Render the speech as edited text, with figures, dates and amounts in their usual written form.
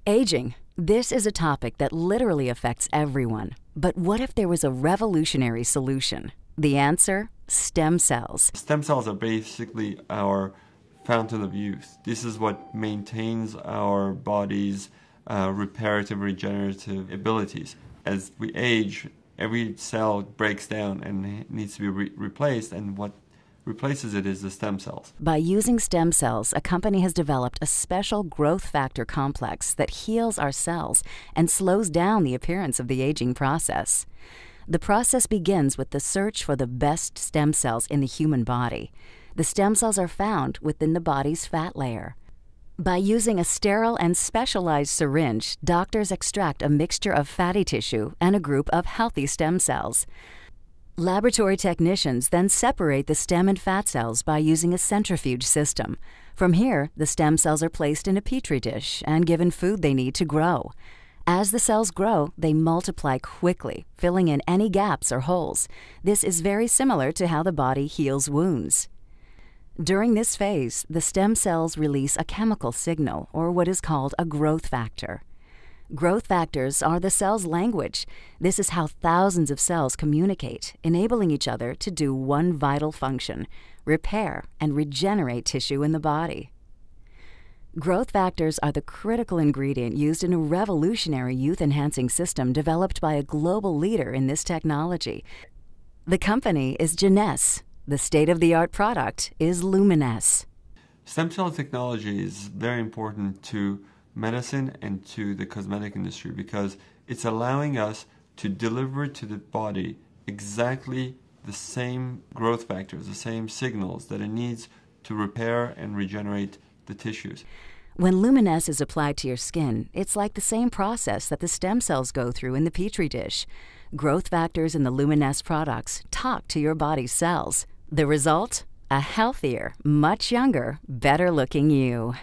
Aging. This is a topic that literally affects everyone. But what if there was a revolutionary solution? The answer? Stem cells. Stem cells are basically our fountain of youth. This is what maintains our body's reparative, regenerative abilities. As we age, every cell breaks down and needs to be replaced, and what replaces it is the stem cells. By using stem cells, a company has developed a special growth factor complex that heals our cells and slows down the appearance of the aging process. The process begins with the search for the best stem cells in the human body. The stem cells are found within the body's fat layer. By using a sterile and specialized syringe, doctors extract a mixture of fatty tissue and a group of healthy stem cells. Laboratory technicians then separate the stem and fat cells by using a centrifuge system. From here, the stem cells are placed in a petri dish and given food they need to grow. As the cells grow, they multiply quickly, filling in any gaps or holes. This is very similar to how the body heals wounds. During this phase, the stem cells release a chemical signal, or what is called a growth factor. Growth factors are the cell's language. This is how thousands of cells communicate, enabling each other to do one vital function: repair and regenerate tissue in the body. Growth factors are the critical ingredient used in a revolutionary youth-enhancing system developed by a global leader in this technology. The company is Geneos. The state-of-the-art product is Luminesce. Stem cell technology is very important to medicine and to the cosmetic industry because it's allowing us to deliver to the body exactly the same growth factors, the same signals that it needs to repair and regenerate the tissues. When Luminesce is applied to your skin, it's like the same process that the stem cells go through in the petri dish. Growth factors in the Luminesce products talk to your body's cells. The result? A healthier, much younger, better-looking you.